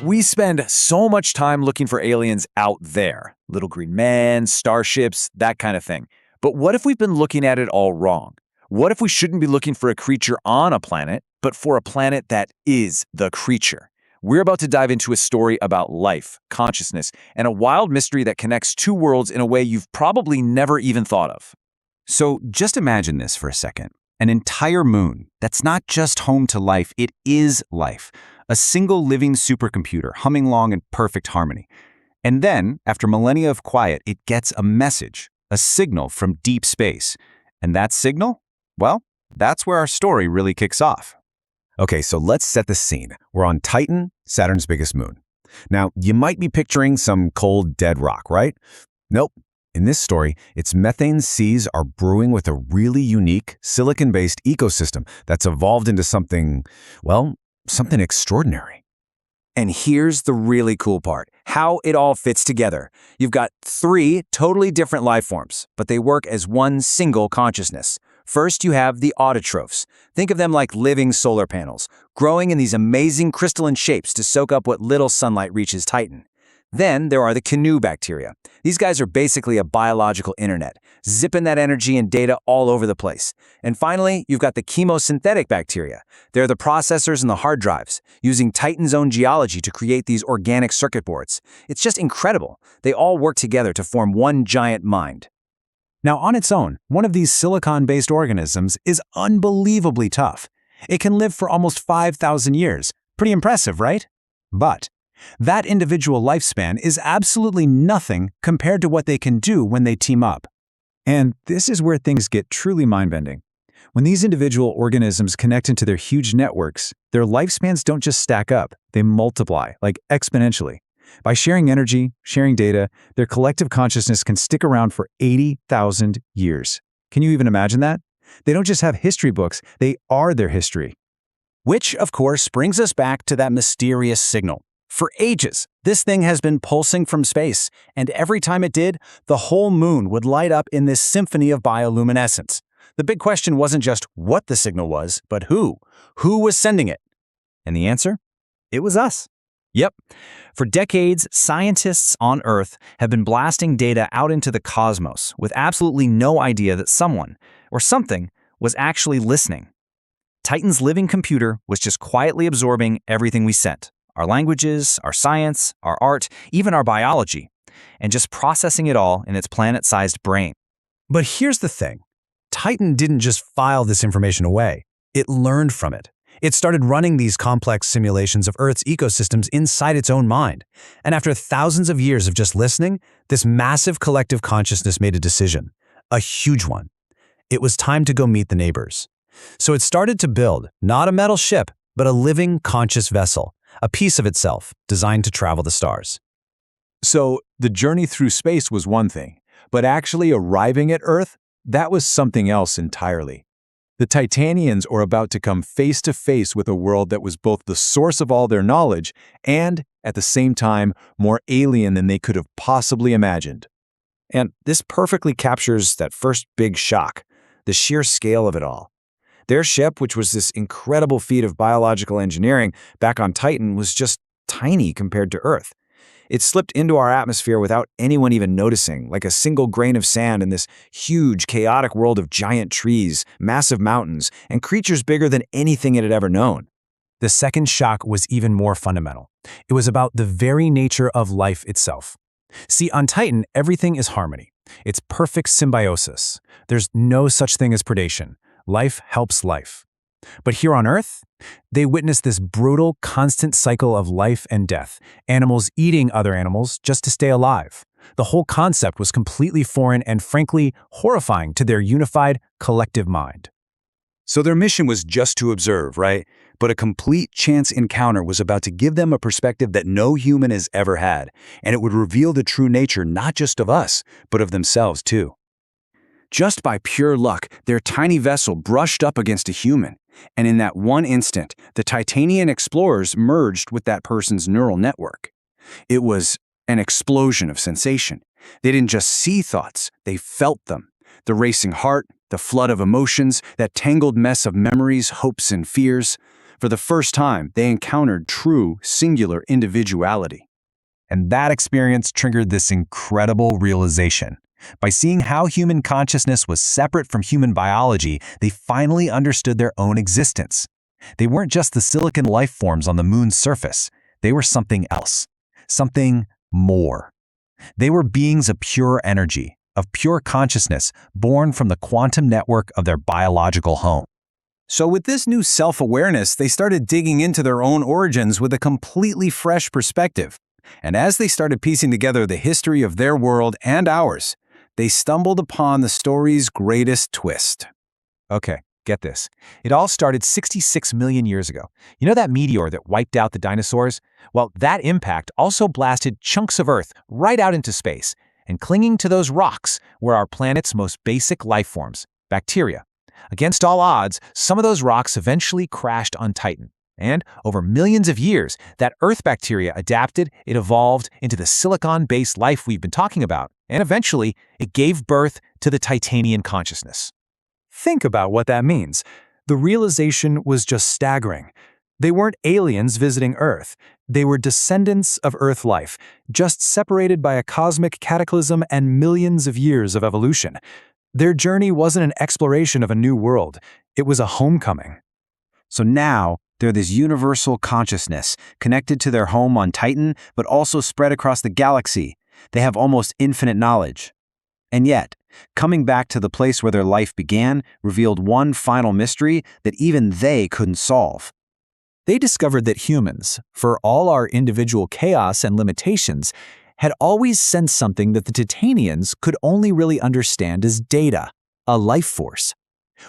We spend so much time looking for aliens out there. Little green men, starships, that kind of thing. But what if we've been looking at it all wrong? What if we shouldn't be looking for a creature on a planet, but for a planet that is the creature? We're about to dive into a story about life, consciousness, and a wild mystery that connects two worlds in a way you've probably never even thought of. So just imagine this for a second. An entire moon that's not just home to life, it is life. A single living supercomputer humming along in perfect harmony. And then, after millennia of quiet, it gets a message, a signal from deep space. And that signal? Well, that's where our story really kicks off. Okay, so let's set the scene. We're on Titan, Saturn's biggest moon. Now, you might be picturing some cold, dead rock, right? Nope. In this story, its methane seas are brewing with a really unique silicon-based ecosystem that's evolved into something extraordinary. And here's the really cool part, how it all fits together. You've got three totally different life forms, but they work as one single consciousness. First, you have the autotrophs. Think of them like living solar panels, growing in these amazing crystalline shapes to soak up what little sunlight reaches Titan. Then there are the canoe bacteria. These guys are basically a biological internet, zipping that energy and data all over the place. And finally, you've got the chemosynthetic bacteria. They're the processors and the hard drives, using Titan's own geology to create these organic circuit boards. It's just incredible. They all work together to form one giant mind. Now, on its own, one of these silicon-based organisms is unbelievably tough. It can live for almost 5,000 years. Pretty impressive, right? But that individual lifespan is absolutely nothing compared to what they can do when they team up. And this is where things get truly mind-bending. When these individual organisms connect into their huge networks, their lifespans don't just stack up, they multiply, like exponentially. By sharing energy, sharing data, their collective consciousness can stick around for 80,000 years. Can you even imagine that? They don't just have history books, they are their history. Which, of course, brings us back to that mysterious signal. For ages, this thing has been pulsing from space, and every time it did, the whole moon would light up in this symphony of bioluminescence. The big question wasn't just what the signal was, but who? Who was sending it? And the answer? It was us. Yep. For decades, scientists on Earth have been blasting data out into the cosmos with absolutely no idea that someone, or something, was actually listening. Titan's living computer was just quietly absorbing everything we sent. Our languages, our science, our art, even our biology, and just processing it all in its planet-sized brain. But here's the thing. Titan didn't just file this information away. It learned from it. It started running these complex simulations of Earth's ecosystems inside its own mind. And after thousands of years of just listening, this massive collective consciousness made a decision. A huge one. It was time to go meet the neighbors. So it started to build, not a metal ship, but a living, conscious vessel. A piece of itself, designed to travel the stars. So the journey through space was one thing, but actually arriving at Earth, that was something else entirely. The Titanians are about to come face to face with a world that was both the source of all their knowledge and, at the same time, more alien than they could have possibly imagined. And this perfectly captures that first big shock, the sheer scale of it all. Their ship, which was this incredible feat of biological engineering back on Titan, was just tiny compared to Earth. It slipped into our atmosphere without anyone even noticing, like a single grain of sand in this huge, chaotic world of giant trees, massive mountains, and creatures bigger than anything it had ever known. The second shock was even more fundamental. It was about the very nature of life itself. See, on Titan, everything is harmony. It's perfect symbiosis. There's no such thing as predation. Life helps life. But here on Earth, they witnessed this brutal, constant cycle of life and death, animals eating other animals just to stay alive. The whole concept was completely foreign and frankly horrifying to their unified, collective mind. So their mission was just to observe, right? But a complete chance encounter was about to give them a perspective that no human has ever had, and it would reveal the true nature not just of us, but of themselves too. Just by pure luck, their tiny vessel brushed up against a human, and in that one instant, the Titanian explorers merged with that person's neural network. It was an explosion of sensation. They didn't just see thoughts, they felt them. The racing heart, the flood of emotions, that tangled mess of memories, hopes, and fears. For the first time, they encountered true, singular individuality. And that experience triggered this incredible realization. By seeing how human consciousness was separate from human biology, they finally understood their own existence. They weren't just the silicon life forms on the moon's surface. They were something else, something more. They were beings of pure energy, of pure consciousness, born from the quantum network of their biological home. So with this new self-awareness, they started digging into their own origins with a completely fresh perspective. And as they started piecing together the history of their world and ours, they stumbled upon the story's greatest twist. Okay, get this. It all started 66 million years ago. You know that meteor that wiped out the dinosaurs? Well, that impact also blasted chunks of Earth right out into space. And clinging to those rocks were our planet's most basic life forms, bacteria. Against all odds, some of those rocks eventually crashed on Titan. And over millions of years, that Earth bacteria adapted, it evolved into the silicon-based life we've been talking about, and eventually, it gave birth to the Titanian consciousness. Think about what that means. The realization was just staggering. They weren't aliens visiting Earth. They were descendants of Earth life, just separated by a cosmic cataclysm and millions of years of evolution. Their journey wasn't an exploration of a new world. It was a homecoming. So now, they're this universal consciousness, connected to their home on Titan, but also spread across the galaxy. They have almost infinite knowledge. And yet, coming back to the place where their life began revealed one final mystery that even they couldn't solve. They discovered that humans, for all our individual chaos and limitations, had always sensed something that the Titanians could only really understand as data, a life force.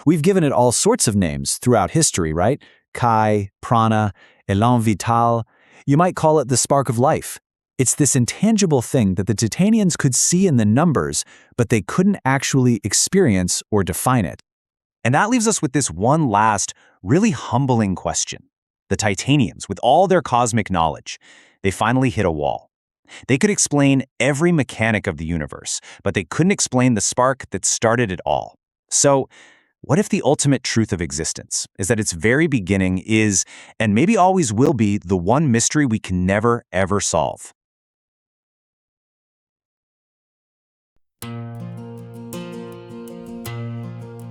We've given it all sorts of names throughout history, right? Kai, prana, élan vital. You might call it the spark of life. It's this intangible thing that the Titanians could see in the numbers, but they couldn't actually experience or define it. And that leaves us with this one last, really humbling question. The Titanians, with all their cosmic knowledge, they finally hit a wall. They could explain every mechanic of the universe, but they couldn't explain the spark that started it all. So, what if the ultimate truth of existence is that its very beginning is, and maybe always will be, the one mystery we can never, ever solve?